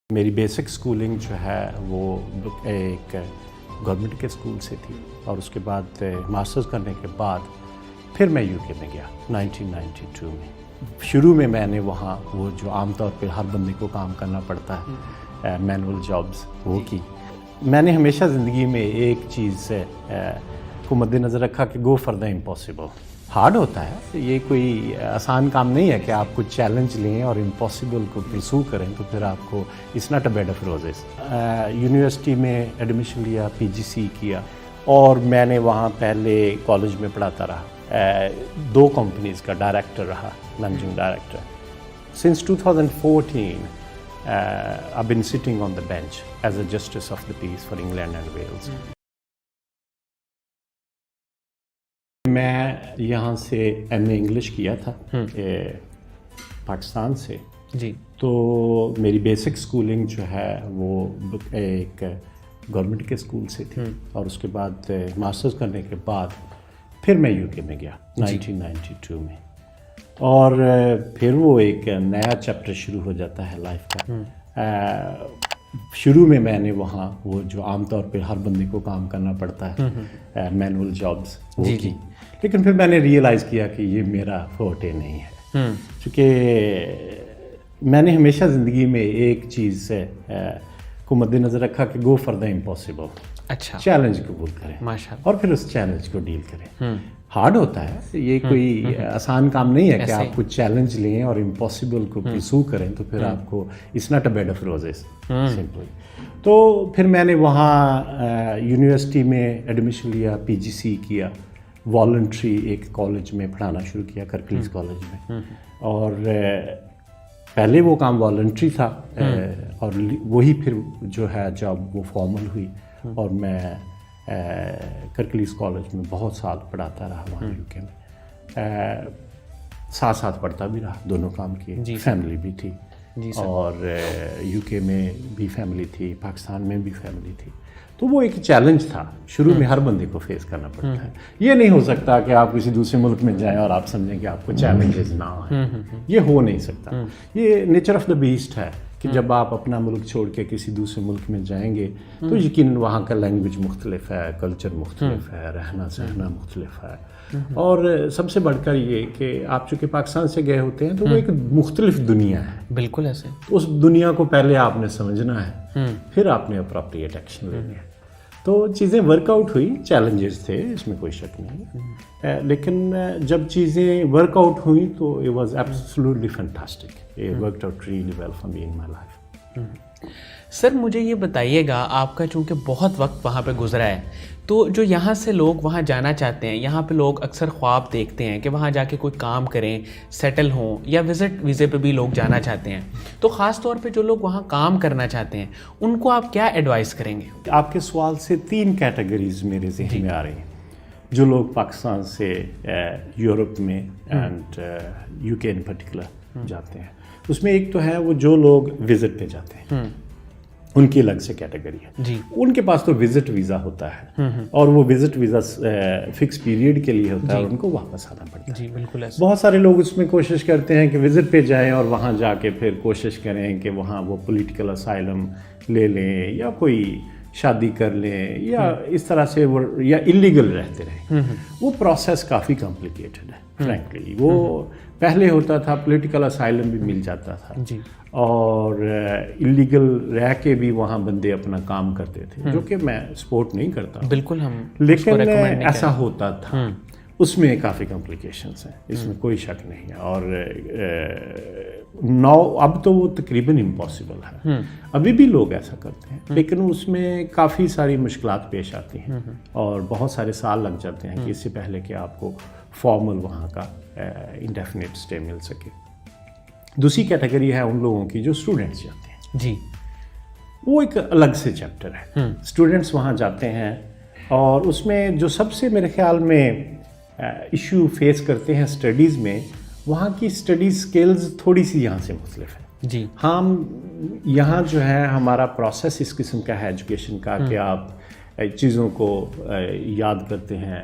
میری basic schooling جو ہے وہ ایک گورنمنٹ کے اسکول سے تھی، اور اس کے بعد ماسٹرز کرنے کے بعد پھر میں یو کے میں گیا 1992 میں۔ شروع میں میں نے وہاں وہ جو عام طور پہ ہر بندے کو کام کرنا پڑتا ہے، مینول جابز، وہ کی۔ میں نے ہمیشہ زندگی میں ایک چیز کو مد نظر رکھا کہ go for the impossible. Hard ہوتا ہے، یہ کوئی آسان کام نہیں ہے کہ آپ کچھ چیلنج لیں اور امپاسبل کو پرسو کریں تو پھر آپ کو it's not a bed of roses. University میں ایڈمیشن لیا، پی جی سی کیا، اور میں نے وہاں پہلے کالج میں پڑھاتا رہا، 2 کمپنیز کا ڈائریکٹر رہا، managing director. Since 2014 I've been sitting on the bench as a Justice of the Peace for England and Wales۔ میں یہاں سے ایم اے انگلش کیا تھا پاکستان سے جی، تو میری بیسک سکولنگ جو ہے وہ ایک گورنمنٹ کے اسکول سے تھی، اور اس کے بعد ماسٹرز کرنے کے بعد پھر میں یو کے میں گیا 1992 میں، اور پھر وہ ایک نیا چیپٹر شروع ہو جاتا ہے لائف کا۔ شروع میں نے وہاں وہ جو عام طور پہ ہر بندے کو کام کرنا پڑتا ہے، مینول جابز، وہ کی، لیکن پھر میں نے ریئلائز کیا کہ یہ میرا فورٹے نہیں ہے، چونکہ میں نے ہمیشہ زندگی میں ایک چیز کو مد نظر رکھا کہ گو فار دا امپاسبل۔ اچھا، چیلنج قبول کریں ماشاءاللہ، اور پھر اس چیلنج کو ڈیل کریں۔ ہارڈ ہوتا ہے، یہ کوئی آسان کام نہیں ہے کہ آپ کچھ چیلنج لیں اور امپاسبل کو پرسو کریں تو پھر آپ کو it's not a bed of roses simple. تو پھر میں نے وہاں یونیورسٹی میں ایڈمیشن لیا، پی جی سی کیا، والنٹری ایک کالج میں پڑھانا شروع کیا، کرکلیز کالج میں، اور پہلے وہ کام والنٹری تھا، اور وہی پھر جو ہے جب وہ فارمل ہوئی، اور میں کرکلیز کالج میں بہت سال پڑھاتا رہا وہاں یو کے میں، ساتھ ساتھ پڑھتا بھی رہا، دونوں کام کیے، فیملی بھی تھی، اور یو کے میں بھی فیملی تھی، پاکستان میں بھی فیملی تھی، تو وہ ایک چیلنج تھا، شروع میں ہر بندے کو فیس کرنا پڑتا ہے۔ یہ نہیں ہو سکتا کہ آپ کسی دوسرے ملک میں جائیں اور آپ سمجھیں کہ آپ کو چیلنجز نہ ہیں، یہ ہو نہیں سکتا، یہ نیچر آف دا بیسٹ ہے کہ جب آپ اپنا ملک چھوڑ کے کسی دوسرے ملک میں جائیں گے تو یقیناً وہاں کا لینگویج مختلف ہے، کلچر مختلف ہے، رہنا سہنا مختلف ہے، اور سب سے بڑھ کر یہ کہ آپ چونکہ پاکستان سے گئے ہوتے ہیں تو وہ ایک مختلف دنیا ہے، بالکل ایسے، اس دنیا کو پہلے آپ نے سمجھنا ہے، پھر آپ نے اپروپریٹ ایکشن لینے ہے۔ تو چیزیں ورک آؤٹ ہوئی، چیلنجز تھے، اس میں کوئی شک نہیں، لیکن جب چیزیں ورک آؤٹ ہوئیں تو it was absolutely fantastic, it worked out really well for me in my life. Sir مجھے یہ بتائیے گا، آپ کا چونکہ بہت وقت وہاں پہ گزرا ہے، تو جو یہاں سے لوگ وہاں جانا چاہتے ہیں، یہاں پہ لوگ اکثر خواب دیکھتے ہیں کہ وہاں جا کے کوئی کام کریں، سیٹل ہوں، یا وزٹ ویزے پہ بھی لوگ جانا چاہتے ہیں، تو خاص طور پہ جو لوگ وہاں کام کرنا چاہتے ہیں ان کو آپ کیا ایڈوائز کریں گے؟ آپ کے سوال سے 3 کیٹیگریز میرے ذہن میں آ رہی ہیں جو لوگ پاکستان سے یورپ میں اینڈ یو کے ان پرٹیکولر جاتے ہیں۔ اس میں ایک تو ہے وہ جو لوگ وزٹ پہ جاتے ہیں، ان کی الگ سے کیٹیگری ہے جی، ان کے پاس تو وزٹ ویزا ہوتا ہے، اور وہ وزٹ ویزا فکس پیریڈ کے لیے ہوتا ہے، اور ان کو واپس آنا پڑتا ہے۔ جی بالکل ایسے، بہت سارے لوگ اس میں کوشش کرتے ہیں کہ وزٹ پہ جائیں اور وہاں جا کے پھر کوشش کریں کہ وہاں وہ پولیٹیکل اسائلم لے لیں، یا کوئی شادی کر لیں، یا اس طرح سے وہ یا اللیگل رہتے رہیں۔ وہ پروسیس کافی کمپلیکیٹڈ ہے فرینکلی۔ وہ پہلے ہوتا تھا پولیٹیکل اسائلم بھی مل جاتا تھا، جی، اور اللیگل رہ کے بھی وہاں بندے اپنا کام کرتے تھے، جو کہ میں سپورٹ نہیں کرتا، بالکل، ہم لیکن ایسا ہوتا تھا۔ اس میں کافی کمپلیکیشنس ہیں، اس میں کوئی شک نہیں ہے، اور اب تو وہ تقریباً امپاسبل ہے، ابھی بھی لوگ ایسا کرتے ہیں، لیکن اس میں کافی ساری مشکلات پیش آتی ہیں، اور بہت سارے سال لگ جاتے ہیں کہ اس سے پہلے کہ آپ کو فارمل وہاں کا انڈیفینٹ اسٹے مل سکے۔ دوسری کیٹیگری ہے ان لوگوں کی جو اسٹوڈنٹس جاتے ہیں، جی، وہ ایک الگ سے چیپٹر ہے۔ اسٹوڈنٹس وہاں جاتے ہیں، اور اس میں جو سب سے میرے خیال میں ایشو فیس کرتے ہیں اسٹڈیز میں، وہاں کی اسٹڈی اسکلز تھوڑی سی یہاں سے مختلف ہے۔ جی، ہم یہاں جو ہے ہمارا پروسیس اس قسم کا ہے ایجوکیشن کا کہ آپ چیزوں کو یاد کرتے ہیں،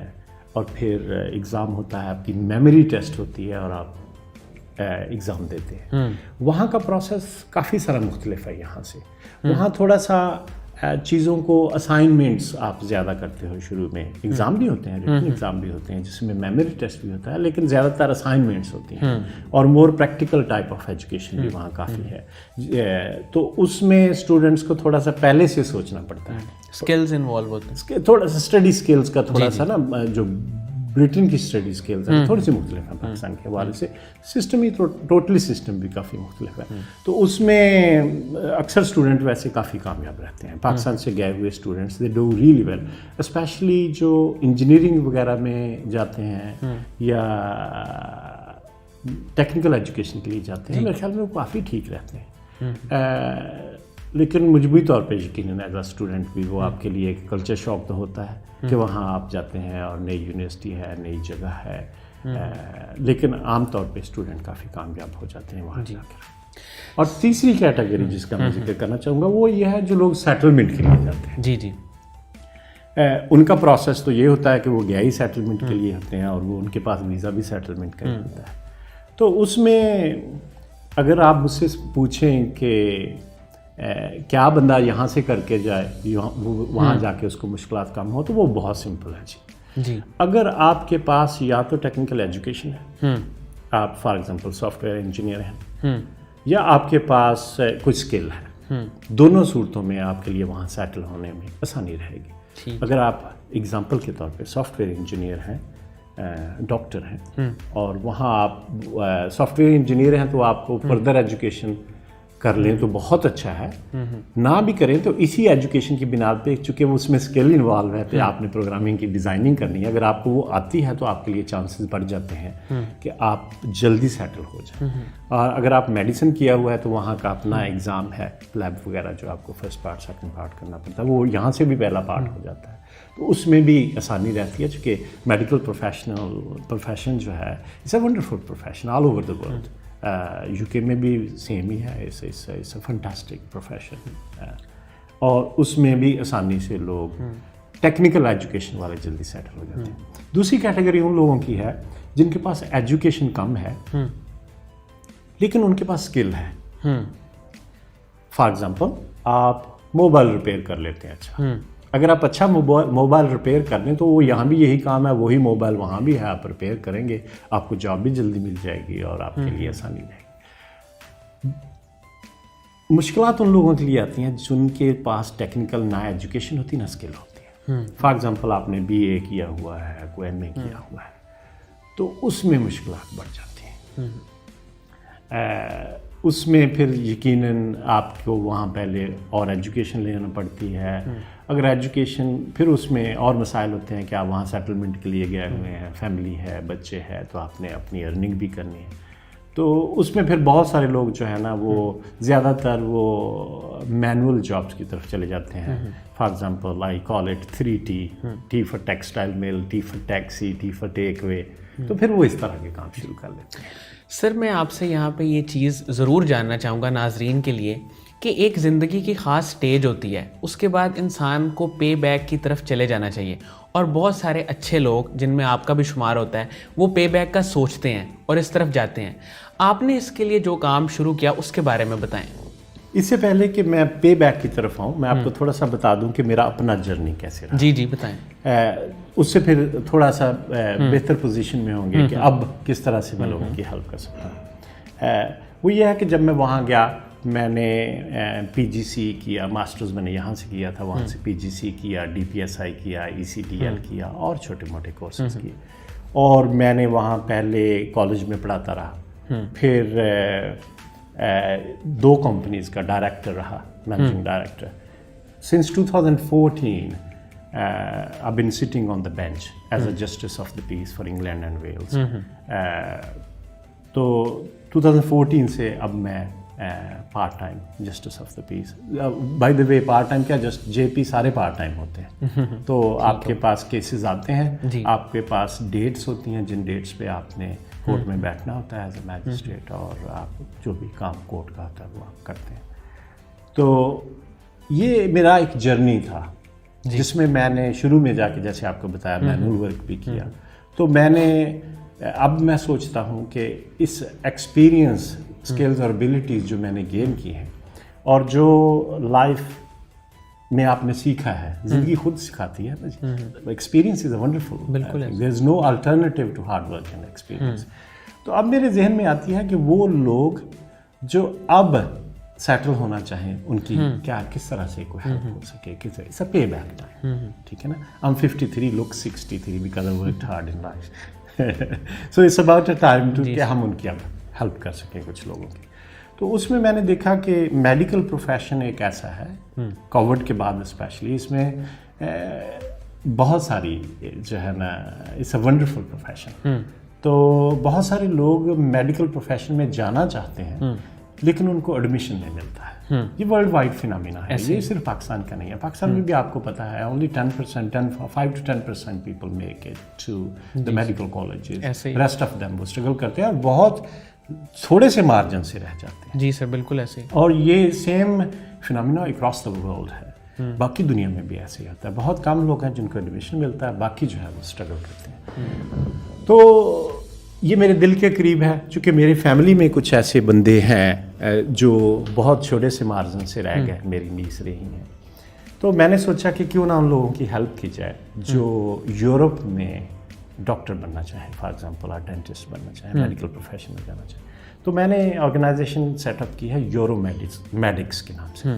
اور پھر ایگزام ہوتا ہے، آپ کی میموری ٹیسٹ ہوتی ہے اور آپ ایگزام دیتے ہیں. وہاں کا پروسیس کافی سارا مختلف ہے یہاں سے. وہاں تھوڑا سا چیزوں کو اسائنمنٹس آپ زیادہ کرتے ہو شروع میں. ایگزام بھی ہوتے ہیں، ریٹن ایگزام بھی ہوتے ہیں جس میں میموری ٹیسٹ بھی ہوتا ہے، لیکن زیادہ تر اسائنمنٹس ہوتی ہیں اور more practical type of education بھی وہاں کافی ہے. تو اس میں اسٹوڈنٹس کو تھوڑا سا پہلے سے سوچنا پڑتا ہے. اسکلز انوالو ہوتے ہیں، تھوڑا سا اسٹڈی اسکلس کا تھوڑا سا نا، جو برٹن کی اسٹڈی اسکلز ہیں تھوڑی سی مختلف ہیں پاکستان کے حوالے سے. سسٹم ہی ٹوٹلی سسٹم بھی کافی مختلف ہے. تو اس میں اکثر اسٹوڈنٹ ویسے کافی کامیاب رہتے ہیں. پاکستان سے گئے ہوئے students they do really well, specially جو انجینئرنگ وغیرہ میں جاتے ہیں یا ٹیکنیکل ایجوکیشن کے لیے جاتے ہیں، میرے خیال میں وہ کافی ٹھیک رہتے ہیں. لیکن مجموعی طور پہ یقیناً ایز اے اسٹوڈنٹ بھی وہ آپ کے لیے ایک کلچر شاک تو ہوتا ہے کہ وہاں آپ جاتے ہیں اور نئی یونیورسٹی ہے، نئی جگہ ہے. لیکن عام طور پہ اسٹوڈنٹ کافی کامیاب ہو جاتے ہیں وہاں جا کر. اور تیسری کیٹیگری جس کا میں ذکر کرنا چاہوں گا وہ یہ ہے جو لوگ سیٹلمنٹ کے لیے جاتے ہیں. جی جی. ان کا پروسیس تو یہ ہوتا ہے کہ وہ گیا ہی سیٹلمنٹ کے لیے ہوتے ہیں اور وہ ان کے پاس ویزا بھی سیٹلمنٹ کا ہی ہوتا ہے. تو اس میں اگر آپ مجھ سے پوچھیں کہ کیا بندہ یہاں سے کر کے جائے وہاں جا کے اس کو مشکلات کم ہو، تو وہ بہت سمپل ہے جی. اگر آپ کے پاس یا تو ٹیکنیکل ایجوکیشن ہے، آپ for example soft where engineer ہیں، یا آپ کے پاس کچھ اسکل ہے، دونوں صورتوں میں آپ کے لیے وہاں سیٹل ہونے میں آسانی رہے گی. اگر آپ ایگزامپل کے طور پہ سافٹ ویئر انجینئر ہیں، ڈاکٹر ہیں، اور وہاں آپ سافٹ ویئر انجینئر ہیں تو آپ کو فردر ایجوکیشن کر لیں تو بہت اچھا ہے. نہ بھی کریں تو اسی ایجوکیشن کی بنا پہ، چونکہ وہ اس میں اسکل انوالو ہے، پہ آپ نے پروگرامنگ کی ڈیزائننگ کرنی ہے، اگر آپ کو وہ آتی ہے تو آپ کے لیے چانسز بڑھ جاتے ہیں کہ آپ جلدی سیٹل ہو جائیں. اور اگر آپ میڈیسن کیا ہوا ہے تو وہاں کا اپنا ایگزام ہے، لیب وغیرہ جو آپ کو فرسٹ پارٹ سیکنڈ پارٹ کرنا پڑتا ہے، وہ یہاں سے بھی پہلا پارٹ ہو جاتا ہے. تو اس میں بھی آسانی رہتی ہے، چونکہ میڈیکل پروفیشن جو ہے it's a wonderful profession all over the world. U K میں بھی سیم ہی ہے، اٹس اے فنٹاسٹک پروفیشن. اور اس میں بھی آسانی سے لوگ ٹیکنیکل ایجوکیشن والے جلدی سیٹل ہو جاتے ہیں. دوسری کیٹیگری ان لوگوں کی ہے جن کے پاس ایجوکیشن کم ہے لیکن ان کے پاس اسکل ہے. فار ایگزامپل آپ موبائل ریپیئر کر لیتے ہیں. اچھا، اگر آپ اچھا موبائل ریپیئر کر لیں تو وہ یہاں بھی یہی کام ہے، وہی موبائل وہاں بھی ہے، آپ ریپیئر کریں گے، آپ کو جاب بھی جلدی مل جائے گی اور آپ کے لیے آسانی رہے گی. مشکلات ان لوگوں کے لیے آتی ہیں جن کے پاس ٹیکنیکل نہ ایجوکیشن ہوتی نہ اسکل ہوتی ہے. فار ایگزامپل آپ نے BA کیا ہوا ہے، کوئی MA کیا ہوا ہے، تو اس میں مشکلات بڑھ جاتی ہیں. اس میں پھر یقیناً آپ کو وہاں پہلے اور ایجوکیشن لینا پڑتی ہے. اگر ایجوکیشن، پھر اس میں اور مسائل ہوتے ہیں کہ آپ وہاں سیٹلمنٹ کے لیے گئے ہوئے ہیں، فیملی ہے، بچے ہے، تو آپ نے اپنی ارننگ بھی کرنی ہے. تو اس میں پھر بہت سارے لوگ جو ہے نا وہ زیادہ تر وہ مینول جابس کی طرف چلے جاتے ہیں. For example I call it 3T، T for textile mill, T for taxi, T for take away. تو پھر وہ اس طرح کے کام شروع کر لیتے ہیں. سر میں آپ سے یہاں پہ یہ چیز ضرور جاننا چاہوں گا ناظرین کے لیے کہ ایک زندگی کی خاص سٹیج ہوتی ہے، اس کے بعد انسان کو پے بیک کی طرف چلے جانا چاہیے، اور بہت سارے اچھے لوگ جن میں آپ کا بھی شمار ہوتا ہے وہ پے بیک کا سوچتے ہیں اور اس طرف جاتے ہیں. آپ نے اس کے لیے جو کام شروع کیا اس کے بارے میں بتائیں. اس سے پہلے کہ میں پے بیک کی طرف آؤں، میں آپ کو تھوڑا سا بتا دوں کہ میرا اپنا جرنی کیسے رہا. جی جی بتائیں. اس سے پھر تھوڑا سا بہتر پوزیشن میں ہوں گے کہ اب کس طرح سے میں لوگوں کی ہیلپ کر سکتا ہوں. وہ یہ ہے کہ جب میں وہاں گیا میں نے PGC کیا، ماسٹرز میں نے یہاں سے کیا تھا، وہاں سے PGC کیا، DPSI کیا، ECTL کیا اور چھوٹے موٹے کورسز کیے. اور میں نے وہاں پہلے کالج میں پڑھاتا رہا، پھر 2 کمپنیز کا ڈائریکٹر رہا، managing director. Since 2014 I've been sitting on the bench as a Justice of the Peace for England and Wales. تو 2014 سے اب میں part time justice of the peace. By the way part time کیا، just JP سارے part time ہوتے ہیں. تو آپ کے پاس کیسز آتے ہیں، آپ کے پاس ڈیٹس ہوتی ہیں جن ڈیٹس پہ آپ نے کورٹ میں بیٹھنا ہوتا ہے ایز اے میجسٹریٹ، اور آپ جو بھی کام کورٹ کا ہوتا ہے وہ آپ کرتے ہیں. تو یہ میرا ایک جرنی تھا جس میں نے شروع میں جا کے جیسے آپ کو بتایا مینول ورک بھی کیا، تو میں نے اب میں سوچتا ہوں کہ اس ایکسپیرینس اسکلز اور ابیلٹیز جو میں نے گین کی ہیں اور جو لائف میں آپ نے سیکھا ہے, زندگی خود سکھاتی ہے, experience is a wonderful, there is no alternative to hard work and experience. تو اب میرے ذہن میں آتی ہے کہ وہ لوگ جو اب سیٹل ہونا چاہیں, ان کی کیا کس طرح سے کوئی ہیلپ ہو سکے, کس طرح پے بیک ٹائم, ٹھیک ہے نا. I'm 53, look 63 because I worked hard in life. So it's about a time to کہ ہم ان کی اب ہیلپ کر سکیں کچھ لوگوں کی. تو اس میں نے دیکھا کہ میڈیکل پروفیشن ایک ایسا ہے, کووڈ کے بعد اسپیشلی, اس میں بہت ساری جو ہے نا, اٹس اے ونڈرفل پروفیشن. تو بہت سارے لوگ میڈیکل پروفیشن میں جانا چاہتے ہیں لیکن ان کو ایڈمیشن نہیں ملتا ہے. یہ ورلڈ وائڈ فینامنا ہے, یہ صرف پاکستان کا نہیں ہے. پاکستان میں بھی آپ کو پتا ہے only 10%, 5 to 10% people make it to the medical colleges. Rest of them وہ اسٹرگل کرتے ہیں اور بہت تھوڑے سے مارجن سے رہ جاتے ہیں. جی سر, بالکل ایسے. اور یہ same phenomena across the world ہے, باقی دنیا میں بھی ایسے ہی ہوتا ہے. بہت کم لوگ ہیں جن کو ایڈمیشن ملتا ہے, باقی جو ہے وہ اسٹرگل کرتے ہیں. تو یہ میرے دل کے قریب ہے, چونکہ میری فیملی میں کچھ ایسے بندے ہیں جو بہت چھوٹے سے مارجن سے رہ گئے, میری نیس رہی ہیں. تو میں نے سوچا کہ کیوں نہ ان لوگوں کی ہیلپ کی جائے جو یورپ میں ڈاکٹر بننا چاہیں, فار ایگزامپل اور ڈینٹسٹ بننا چاہیں, میڈیکل پروفیشن میں جانا چاہیں. تو میں نے آرگنائزیشن سیٹ اپ کی ہے یورو میڈکس کے نام سے.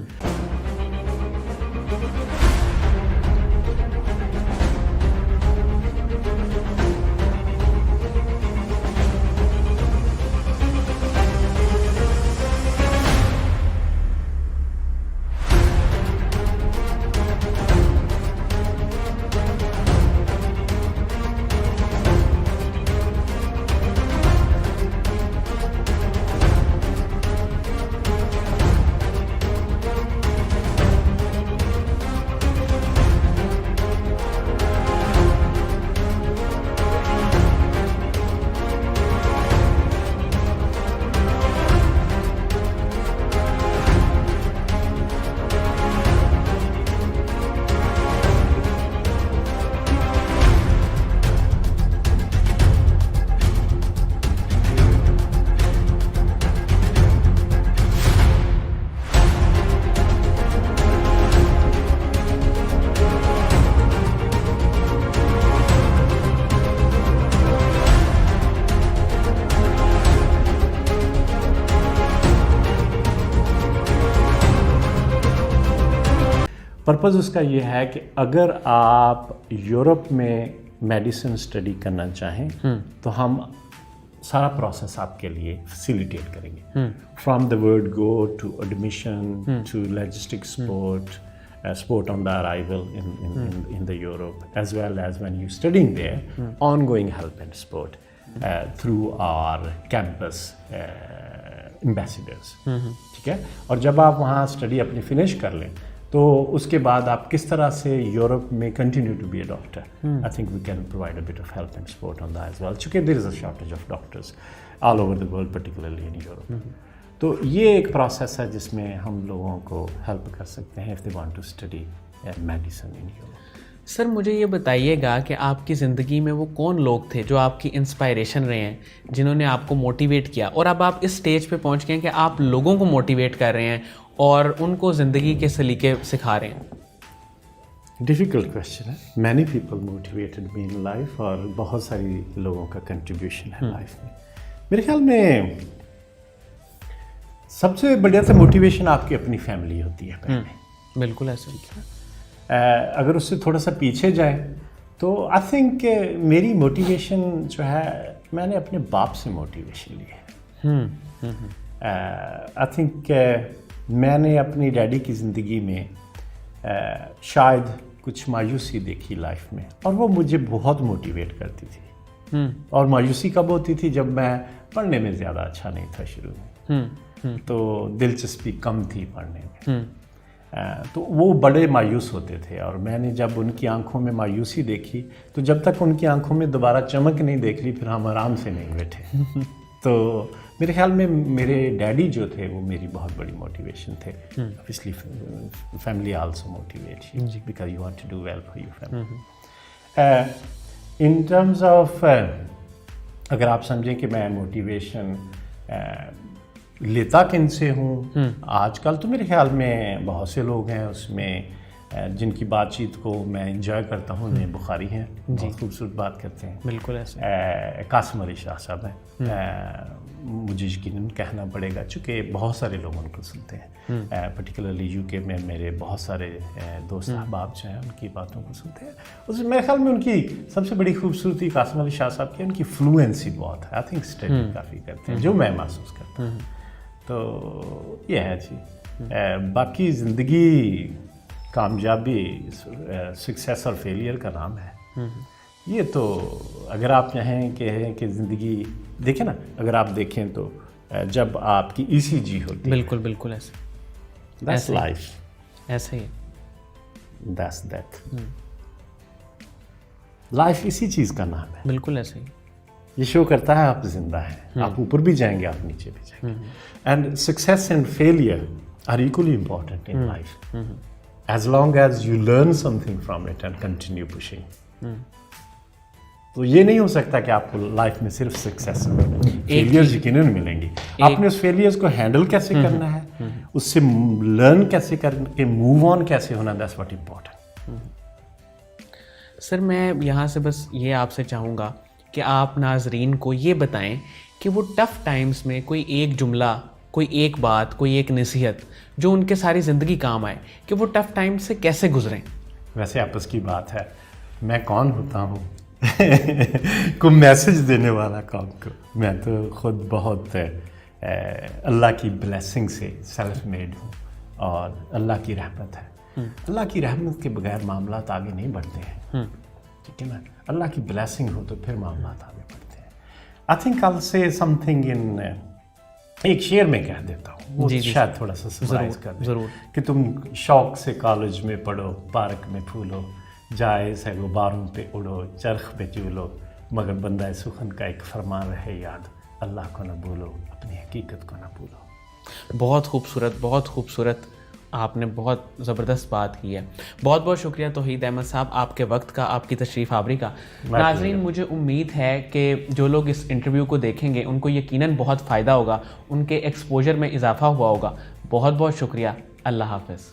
پرپز اس کا یہ ہے کہ اگر آپ یورپ میں میڈیسن اسٹڈی کرنا چاہیں تو ہم سارا پروسیس آپ کے لیے فیسیلیٹیٹ کریں گے, from the word go to admission to logistic support on the arrival in the Europe, as well as when you studying there, ongoing help and support through our campus ambassadors. ٹھیک ہے. اور جب آپ وہاں study اپنی finish کر لیں تو اس کے بعد آپ کس طرح سے یورپ میں continue to be a doctor, I think we can provide a bit of help and support on that as well, چونکہ there is a shortage of doctors all over the world, particularly in Europe. تو یہ ایک process ہے جس میں ہم لوگوں کو ہیلپ کر سکتے ہیں if they want to study medicine in Europe. Sir مجھے یہ بتائیے گا کہ آپ کی زندگی میں وہ کون لوگ تھے جو آپ کی انسپائریشن رہے ہیں, جنہوں نے آپ کو موٹیویٹ کیا, اور اب آپ اس اسٹیج پہ پہنچ گئے ہیں کہ آپ لوگوں کو موٹیویٹ کر رہے ہیں اور ان کو زندگی کے سلیقے سکھا رہے ہیں. ڈیفیکلٹ کویشچن ہے. Many people motivated me in life, اور بہت ساری لوگوں کا کنٹریبیوشن ہے لائف میں. میرے خیال میں سب سے بڑھیا سے موٹیویشن آپ کی اپنی فیملی ہوتی ہے پہلے. بالکل ایسا ہی. اگر اس سے تھوڑا سا پیچھے جائیں تو آئی تھنک میری موٹیویشن جو ہے میں نے اپنے باپ سے موٹیویشن لی ہے. آئی تھنک میں نے اپنی ڈیڈی کی زندگی میں شاید کچھ مایوسی دیکھی لائف میں, اور وہ مجھے بہت موٹیویٹ کرتی تھی. اور مایوسی کب ہوتی تھی؟ جب میں پڑھنے میں زیادہ اچھا نہیں تھا شروع میں, تو دلچسپی کم تھی پڑھنے میں, تو وہ بڑے مایوس ہوتے تھے. اور میں نے جب ان کی آنکھوں میں مایوسی دیکھی تو جب تک ان کی آنکھوں میں دوبارہ چمک نہیں دیکھ لی پھر ہم آرام سے نہیں بیٹھے. تو میرے خیال میں میرے ڈیڈی جو تھے وہ میری بہت بڑی موٹیویشن تھے. obviously family also motivates you because you want to do well for your family. In terms of اگر آپ سمجھیں کہ میں موٹیویشن لیتا کن سے ہوں، آج کل تو میرے خیال میں بہت سے لوگ ہیں اس میں جن کی بات چیت کو میں انجوائے کرتا ہوں، نئے بخاری ہیں، بہت خوبصورت بات کرتے ہیں، بالکل ایسے قاسم علی شاہ صاحب ہیں، مجھے یقیناً کہنا پڑے گا چونکہ بہت سارے لوگ ان کو سنتے ہیں، پرٹیکولرلی یو کے میں میرے بہت سارے دوست احباب جو ہیں ان کی باتوں کو سنتے ہیں. اس میرے خیال میں ان کی سب سے بڑی خوبصورتی قاسم علی شاہ صاحب کی ان کی فلوئنسی بہت ہے. آئی تھنک اسٹڈی کافی کرتے ہیں جو میں محسوس کرتا ہوں. تو یہ ہے جی. باقی زندگی کامیابی سکسیس اور فیلئر کا نام ہے. یہ تو اگر آپ چاہیں کہ زندگی دیکھیں نا، اگر آپ دیکھیں تو جب آپ کی ECG ہوتی ہے، بالکل بالکل ایسے that's life، ایسے ہی that's death. لائف اسی چیز کا نام ہے. بالکل ایسے ہی یہ شو کرتا ہے آپ زندہ ہیں، آپ اوپر بھی جائیں گے، آپ نیچے بھی جائیں گے. And success and failure are equally important in life as long as you learn something from it and continue pushing. تو یہ نہیں ہو سکتا کہ آپ کو لائف میں صرف سکسیس فیلئرز یقیناً ملیں گی. آپ نے اس فیلئرز کو ہینڈل کیسے کرنا ہے، اس سے لرن کیسے کر کے موو آن کیسے ہونا، دیٹس واٹ امپورٹنٹ. سر میں یہاں سے بس یہ آپ سے چاہوں گا کہ آپ ناظرین کو یہ بتائیں کہ وہ ٹف ٹائمز میں کوئی ایک جملہ، کوئی ایک بات، کوئی ایک نصیحت جو ان کے ساری زندگی کام آئے، کہ وہ ٹف ٹائم سے کیسے گزریں. ویسے آپس کی بات ہے، میں کون ہوتا ہوں کوئی میسج دینے والا کام کو. میں تو خود بہت اللہ کی بلیسنگ سے سیلف میڈ ہوں اور اللہ کی رحمت ہے. اللہ کی رحمت کے بغیر معاملات آگے نہیں بڑھتے ہیں، ٹھیک ہے نا. اللہ کی بلیسنگ ہو تو پھر معاملات آگے بڑھتے ہیں. I think I'll say something in ایک شعر میں کہہ دیتا ہوں، وہ شاید تھوڑا سا سمرائز کر دیں کہ تم شوق سے کالج میں پڑھو، پارک میں پھولو، جائے سے غباروں پہ اڑو، چرخ پہ چولو، مگر بندہ سخن کا ایک فرمان رہے یاد، اللہ کو نہ بھولو، اپنی حقیقت کو نہ بھولو. بہت خوبصورت، بہت خوبصورت. آپ نے بہت زبردست بات کی ہے. بہت بہت شکریہ توحید احمد صاحب، آپ کے وقت کا، آپ کی تشریف آوری کا. ناظرین، مجھے امید ہے کہ جو لوگ اس انٹرویو کو دیکھیں گے ان کو یقیناً بہت فائدہ ہوگا، ان کے ایکسپوجر میں اضافہ ہوا ہوگا. بہت بہت شکریہ. اللہ حافظ.